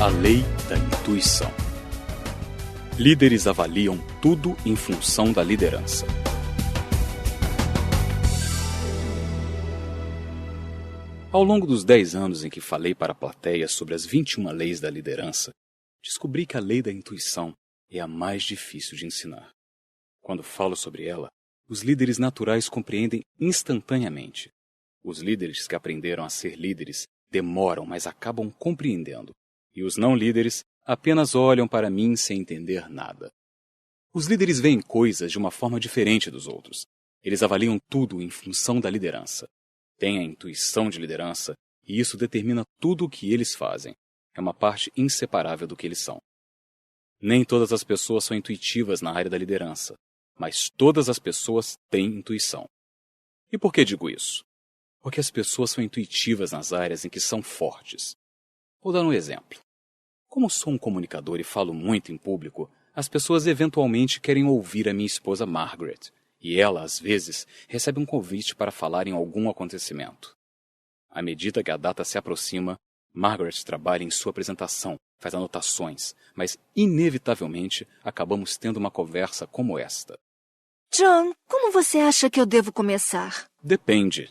A lei da intuição. Líderes avaliam tudo em função da liderança. Ao longo dos 10 anos em que falei para a plateia sobre as 21 leis da liderança, descobri que a lei da intuição é a mais difícil de ensinar. Quando falo sobre ela, os líderes naturais compreendem instantaneamente. Os líderes que aprenderam a ser líderes demoram, mas acabam compreendendo. E os não líderes apenas olham para mim sem entender nada. Os líderes veem coisas de uma forma diferente dos outros. Eles avaliam tudo em função da liderança. Têm a intuição de liderança e isso determina tudo o que eles fazem. É uma parte inseparável do que eles são. Nem todas as pessoas são intuitivas na área da liderança, mas todas as pessoas têm intuição. E por que digo isso? Porque as pessoas são intuitivas nas áreas em que são fortes. Vou dar um exemplo. Como sou um comunicador e falo muito em público, as pessoas eventualmente querem ouvir a minha esposa Margaret, e ela, às vezes, recebe um convite para falar em algum acontecimento. À medida que a data se aproxima, Margaret trabalha em sua apresentação, faz anotações, mas, inevitavelmente, acabamos tendo uma conversa como esta. John, como você acha que eu devo começar? Depende.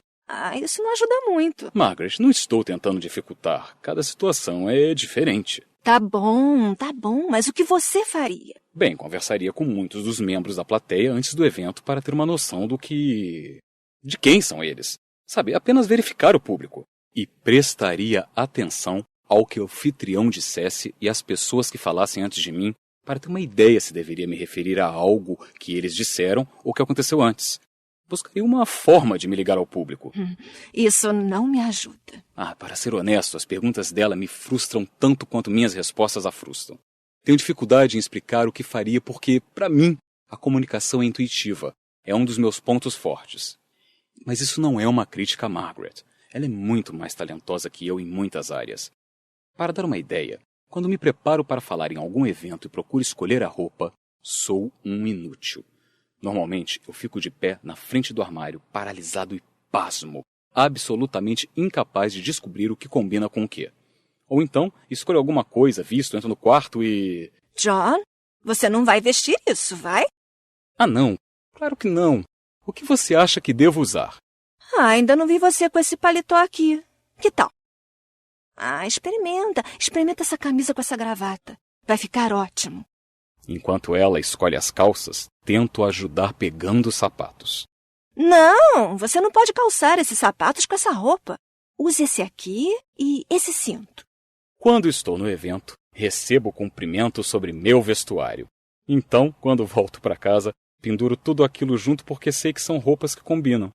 Isso não ajuda muito. Margaret, não estou tentando dificultar. Cada situação é diferente. Tá bom, mas o que você faria? Bem, conversaria com muitos dos membros da plateia antes do evento para ter uma noção de quem são eles. Sabe, apenas verificar o público. E prestaria atenção ao que o anfitrião dissesse e às pessoas que falassem antes de mim para ter uma ideia se deveria me referir a algo que eles disseram ou que aconteceu antes. Buscaria uma forma de me ligar ao público. Isso não me ajuda. Para ser honesto, as perguntas dela me frustram tanto quanto minhas respostas a frustram. Tenho dificuldade em explicar o que faria porque, para mim, a comunicação é intuitiva. É um dos meus pontos fortes. Mas isso não é uma crítica a Margaret. Ela é muito mais talentosa que eu em muitas áreas. Para dar uma ideia, quando me preparo para falar em algum evento e procuro escolher a roupa, sou um inútil. Normalmente, eu fico de pé na frente do armário, paralisado e pasmo, absolutamente incapaz de descobrir o que combina com o quê. Ou então, escolho alguma coisa, visto, entro no quarto e... John, você não vai vestir isso, vai? Não. Claro que não. O que você acha que devo usar? Ainda não vi você com esse paletó aqui. Que tal? Experimenta essa camisa com essa gravata. Vai ficar ótimo. Enquanto ela escolhe as calças, tento ajudar pegando os sapatos. Não, você não pode calçar esses sapatos com essa roupa. Use esse aqui e esse cinto. Quando estou no evento, recebo cumprimentos sobre meu vestuário. Então, quando volto para casa, penduro tudo aquilo junto porque sei que são roupas que combinam.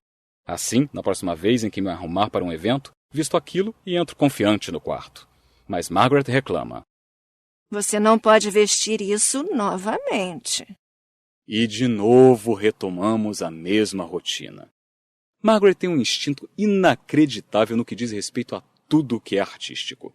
Assim, na próxima vez em que me arrumar para um evento, visto aquilo e entro confiante no quarto. Mas Margaret reclama. Você não pode vestir isso novamente. E de novo retomamos a mesma rotina. Margaret tem um instinto inacreditável no que diz respeito a tudo que é artístico.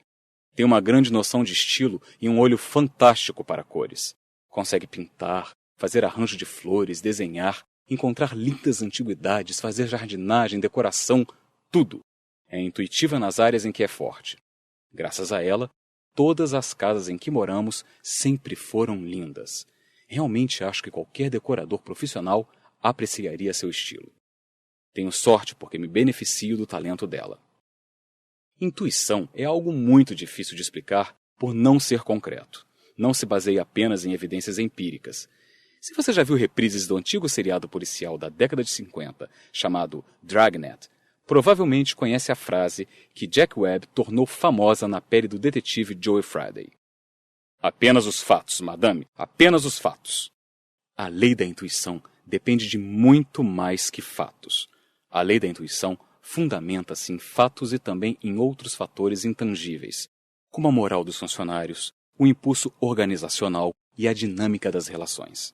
Tem uma grande noção de estilo e um olho fantástico para cores. Consegue pintar, fazer arranjo de flores, desenhar, encontrar lindas antiguidades, fazer jardinagem, decoração, tudo. É intuitiva nas áreas em que é forte. Graças a ela, todas as casas em que moramos sempre foram lindas. Realmente acho que qualquer decorador profissional apreciaria seu estilo. Tenho sorte porque me beneficio do talento dela. Intuição é algo muito difícil de explicar por não ser concreto. Não se baseia apenas em evidências empíricas. Se você já viu reprises do antigo seriado policial da década de 50, chamado Dragnet, provavelmente conhece a frase que Jack Webb tornou famosa na pele do detetive Joe Friday. Apenas os fatos, madame, apenas os fatos. A lei da intuição depende de muito mais que fatos. A lei da intuição fundamenta-se em fatos e também em outros fatores intangíveis, como a moral dos funcionários, o impulso organizacional e a dinâmica das relações.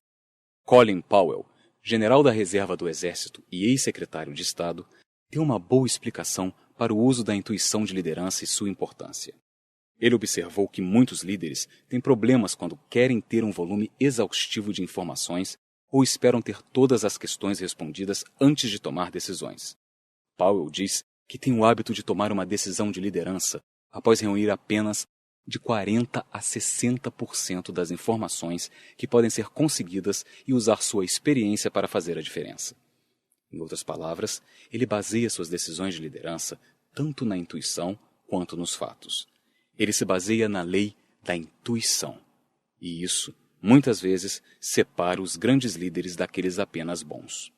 Colin Powell, general da reserva do Exército e ex-secretário de Estado, deu uma boa explicação para o uso da intuição de liderança e sua importância. Ele observou que muitos líderes têm problemas quando querem ter um volume exaustivo de informações ou esperam ter todas as questões respondidas antes de tomar decisões. Powell diz que tem o hábito de tomar uma decisão de liderança após reunir apenas de 40 a 60% das informações que podem ser conseguidas e usar sua experiência para fazer a diferença. Em outras palavras, ele baseia suas decisões de liderança tanto na intuição quanto nos fatos. Ele se baseia na lei da intuição. E isso, muitas vezes, separa os grandes líderes daqueles apenas bons.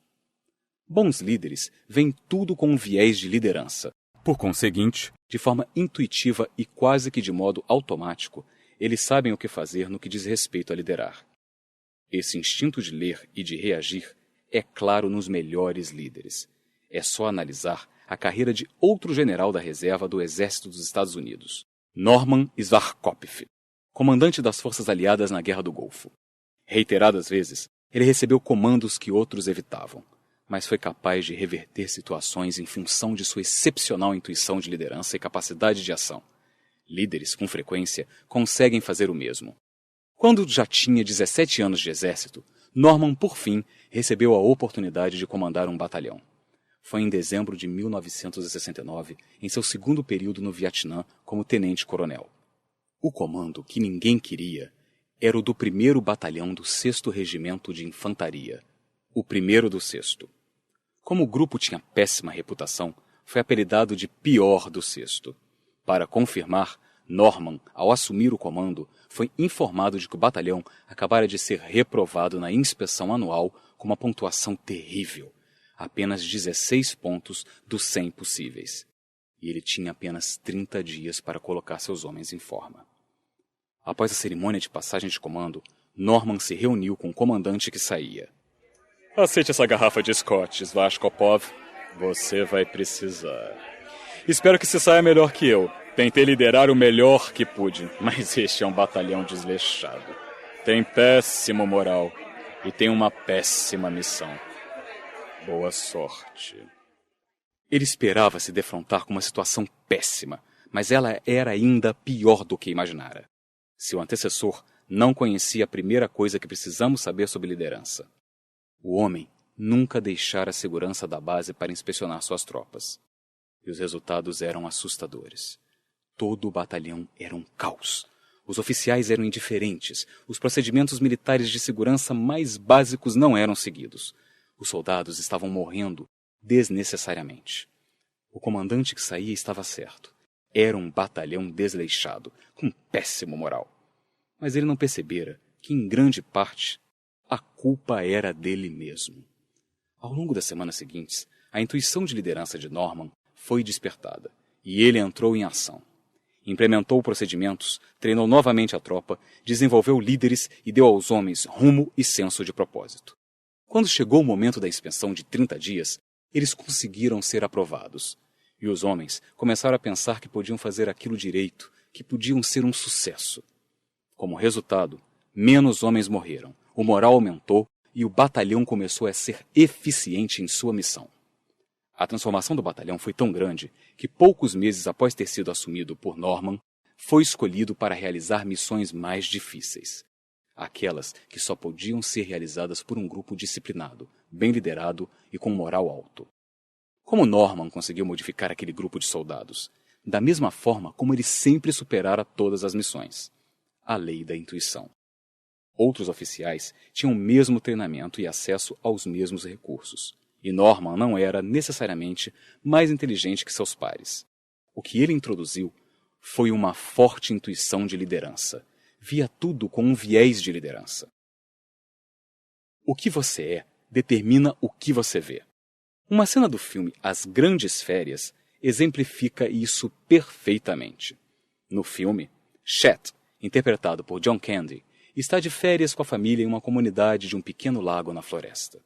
Bons líderes veem tudo com um viés de liderança. Por conseguinte, de forma intuitiva e quase que de modo automático, eles sabem o que fazer no que diz respeito a liderar. Esse instinto de ler e de reagir é claro nos melhores líderes. É só analisar a carreira de outro general da reserva do Exército dos Estados Unidos, Norman Schwarzkopf, comandante das forças aliadas na Guerra do Golfo. Reiteradas vezes, ele recebeu comandos que outros evitavam, mas foi capaz de reverter situações em função de sua excepcional intuição de liderança e capacidade de ação. Líderes, com frequência, conseguem fazer o mesmo. Quando já tinha 17 anos de exército, Norman, por fim, recebeu a oportunidade de comandar um batalhão. Foi em dezembro de 1969, em seu segundo período no Vietnã como tenente-coronel. O comando que ninguém queria era o do 1º Batalhão do 6º Regimento de Infantaria, o primeiro do 6º. Como o grupo tinha péssima reputação, foi apelidado de pior do 6º. Para confirmar, Norman, ao assumir o comando, foi informado de que o batalhão acabara de ser reprovado na inspeção anual com uma pontuação terrível, apenas 16 pontos dos 100 possíveis. E ele tinha apenas 30 dias para colocar seus homens em forma. Após a cerimônia de passagem de comando, Norman se reuniu com o comandante que saía. Aceite essa garrafa de Scotch, Schwarzkopf. Você vai precisar. Espero que se saia melhor que eu. Tentei liderar o melhor que pude, mas este é um batalhão desleixado. Tem péssimo moral e tem uma péssima missão. Boa sorte. Ele esperava se defrontar com uma situação péssima, mas ela era ainda pior do que imaginara. Seu antecessor não conhecia a primeira coisa que precisamos saber sobre liderança. O homem nunca deixara a segurança da base para inspecionar suas tropas. E os resultados eram assustadores. Todo o batalhão era um caos. Os oficiais eram indiferentes. Os procedimentos militares de segurança mais básicos não eram seguidos. Os soldados estavam morrendo desnecessariamente. O comandante que saía estava certo. Era um batalhão desleixado, com péssimo moral. Mas ele não percebera que, em grande parte, a culpa era dele mesmo. Ao longo das semanas seguintes, a intuição de liderança de Norman foi despertada, e ele entrou em ação. Implementou procedimentos, treinou novamente a tropa, desenvolveu líderes e deu aos homens rumo e senso de propósito. Quando chegou o momento da inspeção de 30 dias, eles conseguiram ser aprovados. E os homens começaram a pensar que podiam fazer aquilo direito, que podiam ser um sucesso. Como resultado, menos homens morreram, o moral aumentou e o batalhão começou a ser eficiente em sua missão. A transformação do batalhão foi tão grande que poucos meses após ter sido assumido por Norman, foi escolhido para realizar missões mais difíceis. Aquelas que só podiam ser realizadas por um grupo disciplinado, bem liderado e com moral alto. Como Norman conseguiu modificar aquele grupo de soldados? Da mesma forma como ele sempre superara todas as missões. A lei da intuição. Outros oficiais tinham o mesmo treinamento e acesso aos mesmos recursos. E Norman não era, necessariamente, mais inteligente que seus pares. O que ele introduziu foi uma forte intuição de liderança. Via tudo com um viés de liderança. O que você é determina o que você vê. Uma cena do filme As Grandes Férias exemplifica isso perfeitamente. No filme, Chet, interpretado por John Candy, está de férias com a família em uma comunidade de um pequeno lago na floresta.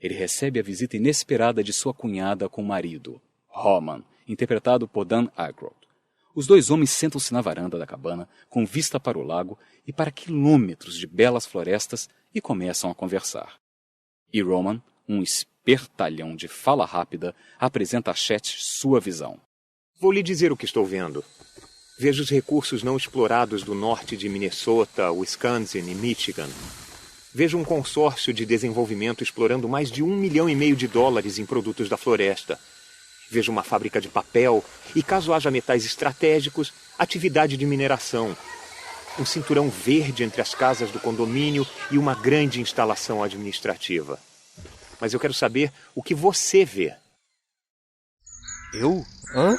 Ele recebe a visita inesperada de sua cunhada com o marido, Roman, interpretado por Dan Aykroyd. Os dois homens sentam-se na varanda da cabana, com vista para o lago e para quilômetros de belas florestas, e começam a conversar. E Roman, um espertalhão de fala rápida, apresenta a Chet sua visão. Vou lhe dizer o que estou vendo. Vejo os recursos não explorados do norte de Minnesota, Wisconsin e Michigan. Vejo um consórcio de desenvolvimento explorando mais de $1,5 milhão em produtos da floresta. Vejo uma fábrica de papel e, caso haja metais estratégicos, atividade de mineração. Um cinturão verde entre as casas do condomínio e uma grande instalação administrativa. Mas eu quero saber o que você vê. Eu? Hã?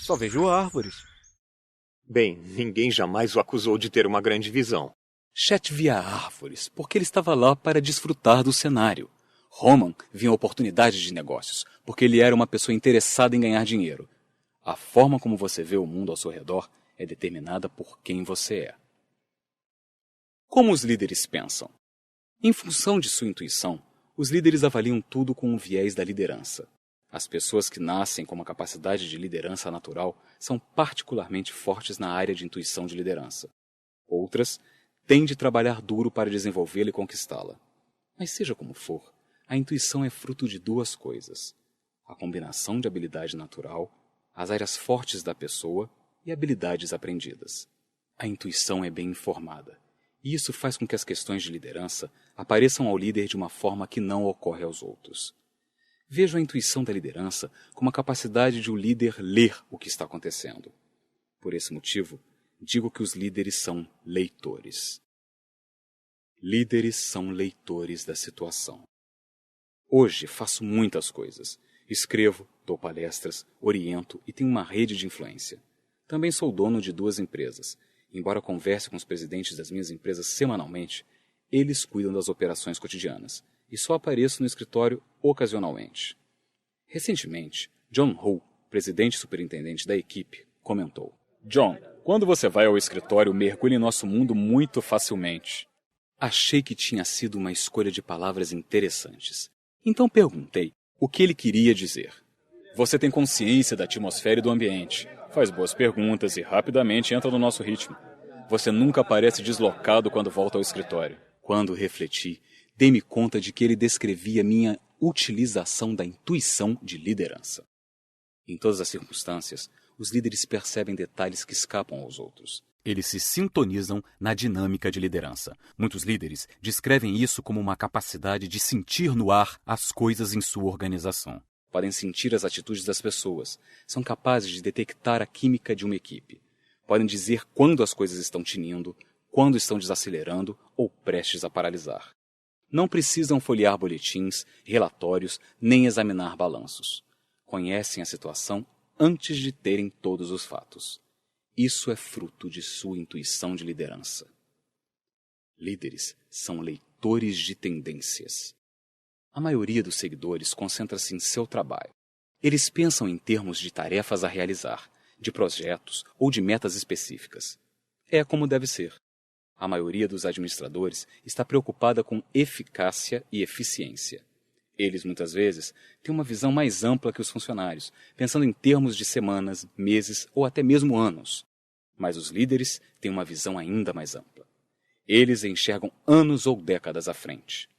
Só vejo árvores. Bem, ninguém jamais o acusou de ter uma grande visão. Chet via árvores, porque ele estava lá para desfrutar do cenário. Roman via oportunidades de negócios, porque ele era uma pessoa interessada em ganhar dinheiro. A forma como você vê o mundo ao seu redor é determinada por quem você é. Como os líderes pensam? Em função de sua intuição, os líderes avaliam tudo com o viés da liderança. As pessoas que nascem com uma capacidade de liderança natural são particularmente fortes na área de intuição de liderança. Outras têm de trabalhar duro para desenvolvê-la e conquistá-la. Mas seja como for, a intuição é fruto de duas coisas: a combinação de habilidade natural, as áreas fortes da pessoa e habilidades aprendidas. A intuição é bem informada, e isso faz com que as questões de liderança apareçam ao líder de uma forma que não ocorre aos outros. Vejo a intuição da liderança como a capacidade de o líder ler o que está acontecendo. Por esse motivo, digo que os líderes são leitores. Líderes são leitores da situação. Hoje faço muitas coisas. Escrevo, dou palestras, oriento e tenho uma rede de influência. Também sou dono de 2 empresas. Embora converse com os presidentes das minhas empresas semanalmente, eles cuidam das operações cotidianas e só apareço no escritório ocasionalmente. Recentemente, John Ho, presidente e superintendente da equipe, comentou: John, quando você vai ao escritório, mergulha em nosso mundo muito facilmente. Achei que tinha sido uma escolha de palavras interessantes. Então perguntei o que ele queria dizer. Você tem consciência da atmosfera e do ambiente. Faz boas perguntas e rapidamente entra no nosso ritmo. Você nunca parece deslocado quando volta ao escritório. Quando refleti, dei-me conta de que ele descrevia minha utilização da intuição de liderança. Em todas as circunstâncias, os líderes percebem detalhes que escapam aos outros. Eles se sintonizam na dinâmica de liderança. Muitos líderes descrevem isso como uma capacidade de sentir no ar as coisas em sua organização. Podem sentir as atitudes das pessoas. São capazes de detectar a química de uma equipe. Podem dizer quando as coisas estão tinindo, quando estão desacelerando ou prestes a paralisar. Não precisam folhear boletins, relatórios, nem examinar balanços. Conhecem a situação antes de terem todos os fatos. Isso é fruto de sua intuição de liderança. Líderes são leitores de tendências. A maioria dos seguidores concentra-se em seu trabalho. Eles pensam em termos de tarefas a realizar, de projetos ou de metas específicas. É como deve ser. A maioria dos administradores está preocupada com eficácia e eficiência. Eles, muitas vezes, têm uma visão mais ampla que os funcionários, pensando em termos de semanas, meses ou até mesmo anos. Mas os líderes têm uma visão ainda mais ampla. Eles enxergam anos ou décadas à frente.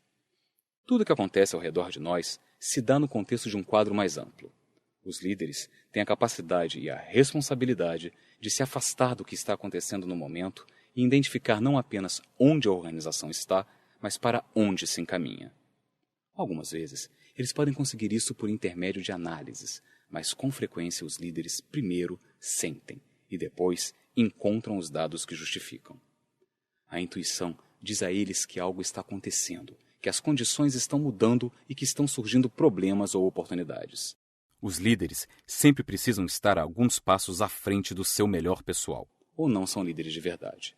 Tudo o que acontece ao redor de nós se dá no contexto de um quadro mais amplo. Os líderes têm a capacidade e a responsabilidade de se afastar do que está acontecendo no momento e identificar não apenas onde a organização está, mas para onde se encaminha. Algumas vezes, eles podem conseguir isso por intermédio de análises, mas com frequência os líderes primeiro sentem e depois encontram os dados que justificam. A intuição diz a eles que algo está acontecendo, que as condições estão mudando e que estão surgindo problemas ou oportunidades. Os líderes sempre precisam estar alguns passos à frente do seu melhor pessoal, ou não são líderes de verdade.